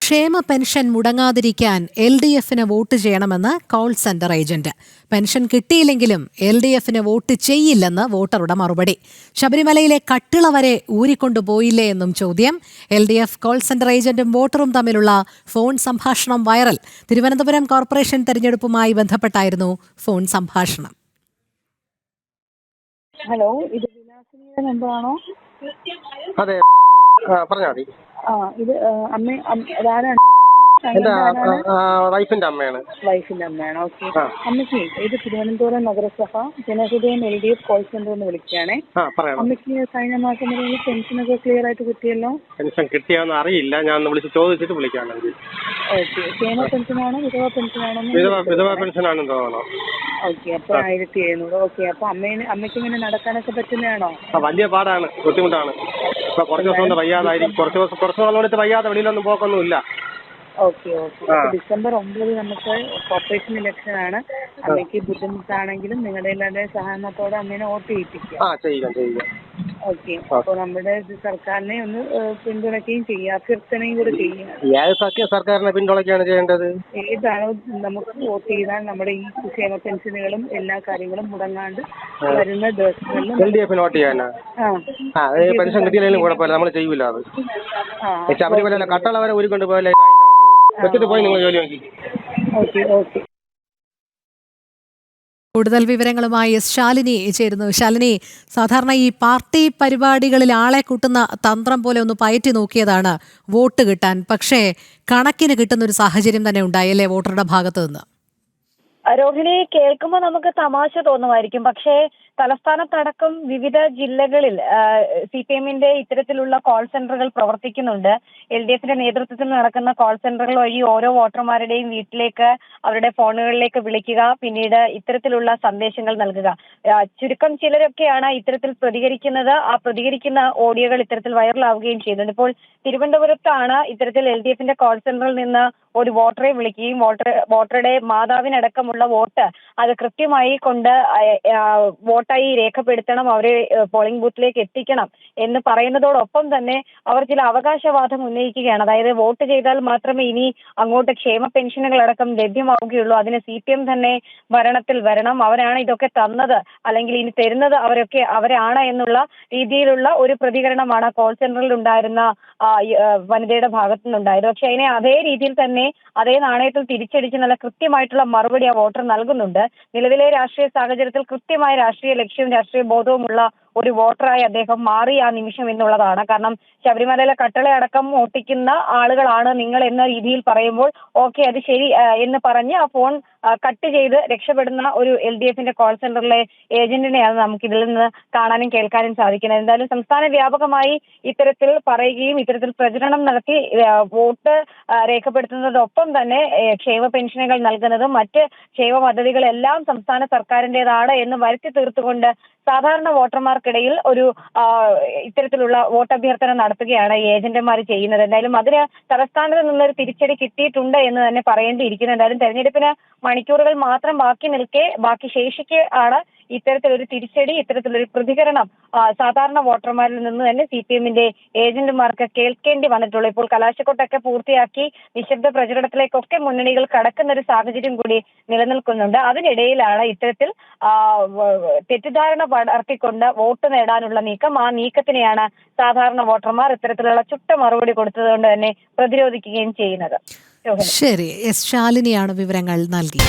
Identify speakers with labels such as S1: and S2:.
S1: ക്ഷേമ pension മുടങ്ങാതിരിക്കാൻ LDFന് vote ചെയ്യണമെന്ന് call centre agent. Pension കിട്ടിയില്ലെങ്കിലും LDFന് വോട്ട് ചെയ്യില്ലെന്ന് വോട്ടറുടെ മറുപടി. ശബരിമലയിലെ കട്ടിള വരെ ഊരിക്കൊണ്ടുപോയില്ലേ എന്നും ചോദ്യം. LDF കോൾ സെന്റർ ഏജന്റും വോട്ടറും തമ്മിലുള്ള ഫോൺ സംഭാഷണം വൈറൽ. തിരുവനന്തപുരം കോർപ്പറേഷൻ തെരഞ്ഞെടുപ്പുമായി ബന്ധപ്പെട്ടായിരുന്നു ഫോൺ സംഭാഷണം.
S2: ഹലോ, ഇത് വിലാസിനിയുടെ നമ്പറാണോ?
S3: അതെ, പറഞ്ഞാൽ മതി.
S2: ഇത് അതാരാണ്?
S3: വൈഫിന്റെ അമ്മയാണ്.
S2: വൈഫിന്റെ അമ്മയാണ്. ഓക്കെ. അമ്മയ്ക്ക് ഇത് തിരുവനന്തപുരം നഗരസഭ ജനഹൃദയം LDF കോൾ സെന്റർ എന്ന് വിളിക്കുകയാണേ. അമ്മയ്ക്ക് കഴിഞ്ഞ മാസം വരെ പെൻഷനൊക്കെ ക്ലിയർ ആയിട്ട് കിട്ടിയല്ലോ?
S3: പെൻഷൻ കിട്ടിയാന്ന് അറിയില്ല, ഞാൻ വിളിച്ച് ചോദിച്ചിട്ട് വിളിക്കാണെങ്കിൽ.
S2: ഓക്കെ. ക്ഷേമ പെൻഷനാണോ വിധവ പെൻഷനാണോ?
S3: വിധവ പെൻഷനാണെന്ന് തോന്നണം.
S2: ഓക്കെ. അപ്പൊ 1700. ഓക്കെ. അപ്പൊ അമ്മയ്ക്ക് ഇങ്ങനെ നടക്കാനൊക്കെ പറ്റുന്നതാണോ?
S3: വലിയ പാടാണ്, ബുദ്ധിമുട്ടാണ്. ഇപ്പൊ കുറച്ച് ദിവസം കൊണ്ട് വയ്യാതായിരിക്കും. കുറച്ച് നാളോട്ട് വയ്യാതെ വെളിയിലൊന്നും പോക്കൊന്നുമില്ല.
S2: ഓക്കെ. ഡിസംബർ 9 നമുക്ക് കോർപ്പറേഷൻ ഇലക്ഷൻ ആണ്. അമ്മയ്ക്ക് ബുദ്ധിമുട്ടാണെങ്കിലും നിങ്ങളുടെ എല്ലാവരുടെ സഹകരണത്തോടെ അമ്മേനെ വോട്ട് ചെയ്യിപ്പിക്കുക. ഓക്കെ. അപ്പോൾ നമ്മുടെ സർക്കാരിനെ ഒന്ന് പിന്തുണയ്ക്കുകയും ചെയ്യുക, അഭ്യർത്ഥനയും കൂടെ ചെയ്യുക.
S3: സർക്കാരിനെ പിന്തുണയ്ക്കുകയാണ് ചെയ്യേണ്ടത്.
S2: ഏതാണോ നമുക്ക് വോട്ട് ചെയ്താൽ നമ്മുടെ ഈ ക്ഷേമ പെൻഷനുകളും എല്ലാ കാര്യങ്ങളും മുടങ്ങാണ്ട് വരുന്ന ദിവസങ്ങളിലും
S3: LDF വോട്ട് ചെയ്യാനാ. പെൻഷൻ കിട്ടിയില്ലെങ്കിലും കുഴപ്പമില്ല, നമ്മൾ ചെയ്യൂല. അത് ശബരിമല കട്ടള വരെ ഊരിക്കൊണ്ട് പോയല്ലേ, വെച്ചിട്ട് പോയി നിങ്ങൾ ജോലി നോക്കി.
S2: ഓക്കെ.
S1: കൂടുതൽ വിവരങ്ങളുമായി ശാലിനി ചേരുന്നു. ശാലിനി, സാധാരണ ഈ പാർട്ടി പരിപാടികളിൽ ആളെ കൂട്ടുന്ന തന്ത്രം പോലെ ഒന്ന് പയറ്റി നോക്കിയതാണ് വോട്ട് കിട്ടാൻ. പക്ഷേ കണക്കിന് കിട്ടുന്ന ഒരു സാഹചര്യം തന്നെ ഉണ്ടായല്ലേ വോട്ടറുടെ ഭാഗത്തു നിന്ന്?
S4: രോഹിണി, കേൾക്കുമ്പോൾ നമുക്ക് തമാശ തോന്നുമായിരിക്കും. പക്ഷേ തലസ്ഥാനത്തടക്കം വിവിധ ജില്ലകളിൽ CPM-ന്റെ ഇത്തരത്തിലുള്ള കോൾ സെന്ററുകൾ പ്രവർത്തിക്കുന്നുണ്ട്. LDFന്റെ നേതൃത്വത്തിൽ നടക്കുന്ന കോൾ സെന്ററുകൾ വഴി ഓരോ വോട്ടർമാരുടെയും വീട്ടിലേക്ക് അവരുടെ ഫോണുകളിലേക്ക് വിളിക്കുക, പിന്നീട് ഇത്തരത്തിലുള്ള സന്ദേശങ്ങൾ നൽകുക. ചുരുക്കം ചിലരൊക്കെയാണ് ഇത്തരത്തിൽ പ്രതികരിക്കുന്നത്. ആ പ്രതികരിക്കുന്ന ഓഡിയോകൾ ഇത്തരത്തിൽ വൈറലാവുകയും ചെയ്യുന്നുണ്ട്. ഇപ്പോൾ തിരുവനന്തപുരത്താണ് ഇത്തരത്തിൽ LDFന്റെ കോൾ സെന്ററിൽ നിന്ന് ഒരു വോട്ടറെ വിളിക്കുകയും വോട്ടറുടെ മാതാവിനടക്കമുള്ള വോട്ട് അത് കൃത്യമായി കൊണ്ട് വോട്ടായി രേഖപ്പെടുത്തണം, അവരെ പോളിംഗ് ബൂത്തിലേക്ക് എത്തിക്കണം എന്ന് പറയുന്നതോടൊപ്പം തന്നെ അവർ ചില അവകാശവാദം ഉന്നയിക്കുകയാണ്. അതായത് വോട്ട് ചെയ്താൽ മാത്രമേ ഇനി അങ്ങോട്ട് ക്ഷേമ പെൻഷനുകളടക്കം ലഭ്യമാവുകയുള്ളൂ, അതിന് CPM തന്നെ ഭരണത്തിൽ വരണം, അവരാണ് ഇതൊക്കെ തന്നത്, അല്ലെങ്കിൽ ഇനി തരുന്നത് അവരാണ് എന്നുള്ള രീതിയിലുള്ള ഒരു പ്രതികരണമാണ് കോൾ സെന്ററിൽ ഉണ്ടായിരുന്ന വനിതയുടെ ഭാഗത്തു നിന്നുണ്ടായത്. പക്ഷെ അതിനെ അതേ രീതിയിൽ തന്നെ അതേ നാണയത്തിൽ തിരിച്ചടിച്ച് നല്ല കൃത്യമായിട്ടുള്ള മറുപടി ആ വോട്ടർ നൽകുന്നുണ്ട്. നിലവിലെ രാഷ്ട്രീയ സാഹചര്യത്തിൽ കൃത്യമായ രാഷ്ട്രീയ ലക്ഷ്യവും രാഷ്ട്രീയ ബോധവുമുള്ള ഒരു വോട്ടറായി അദ്ദേഹം മാറി ആ നിമിഷം എന്നുള്ളതാണ്. കാരണം ശബരിമലയിലെ കട്ടളയടക്കം ഓട്ടിക്കുന്ന ആളുകളാണ് നിങ്ങൾ എന്ന രീതിയിൽ പറയുമ്പോൾ ഓക്കെ അത് ശരി എന്ന് പറഞ്ഞ് ആ ഫോൺ കട്ട് ചെയ്ത് രക്ഷപ്പെടുന്ന ഒരു LDFന്റെ കോൾ സെന്ററിലെ ഏജന്റിനെയാണ് നമുക്ക് ഇതിൽ നിന്ന് കാണാനും കേൾക്കാനും സാധിക്കുന്നത്. എന്തായാലും സംസ്ഥാന വ്യാപകമായി ഇത്തരത്തിൽ പറയുകയും ഇത്തരത്തിൽ പ്രചരണം നടത്തി വോട്ട് രേഖപ്പെടുത്തുന്നതോടൊപ്പം തന്നെ ക്ഷേമ പെൻഷനുകൾ നൽകുന്നതും മറ്റ് ക്ഷേമ പദ്ധതികളെല്ലാം സംസ്ഥാന സർക്കാരിൻ്റെതാണ് എന്ന് വരുത്തി തീർത്തുകൊണ്ട് സാധാരണ വോട്ടർമാർക്കിടയിൽ ഒരു ഇത്തരത്തിലുള്ള വോട്ടഭ്യർത്ഥന നടത്തുകയാണ് ഈ ഏജന്റുമാർ ചെയ്യുന്നത്. എന്തായാലും അതിന് തലസ്ഥാനത്ത് നിന്നൊരു തിരിച്ചടി കിട്ടിയിട്ടുണ്ട് എന്ന് തന്നെ പറയേണ്ടിയിരിക്കുന്നു. എന്തായാലും തെരഞ്ഞെടുപ്പിന് മണിക്കൂറുകൾ മാത്രം ബാക്കി നിൽക്കെ ബാക്കി ശേഷിക്കെ ആണ് ഇത്തരത്തിലൊരു തിരിച്ചടി, ഇത്തരത്തിലൊരു പ്രതികരണം സാധാരണ വോട്ടർമാരിൽ നിന്ന് തന്നെ CPM-ന്റെ ഏജന്റുമാർക്ക് കേൾക്കേണ്ടി വന്നിട്ടുള്ളൂ. ഇപ്പോൾ കലാശക്കൊട്ടൊക്കെ പൂർത്തിയാക്കി നിശബ്ദ പ്രചരണത്തിലേക്കൊക്കെ മുന്നണികൾ കടക്കുന്ന ഒരു സാഹചര്യം കൂടി നിലനിൽക്കുന്നുണ്ട്. അതിനിടയിലാണ് ഇത്തരത്തിൽ തെറ്റിദ്ധാരണ പടർത്തിക്കൊണ്ട് വോട്ട് നേടാനുള്ള നീക്കം. ആ നീക്കത്തിനെയാണ് സാധാരണ വോട്ടർമാർ ഇത്തരത്തിലുള്ള ചുട്ട മറുപടി കൊടുത്തതുകൊണ്ട് തന്നെ പ്രതിരോധിക്കുകയും ചെയ്യുന്നത്.
S1: ശരി, ശാലിനിയാണ് വിവരങ്ങൾ നൽകി.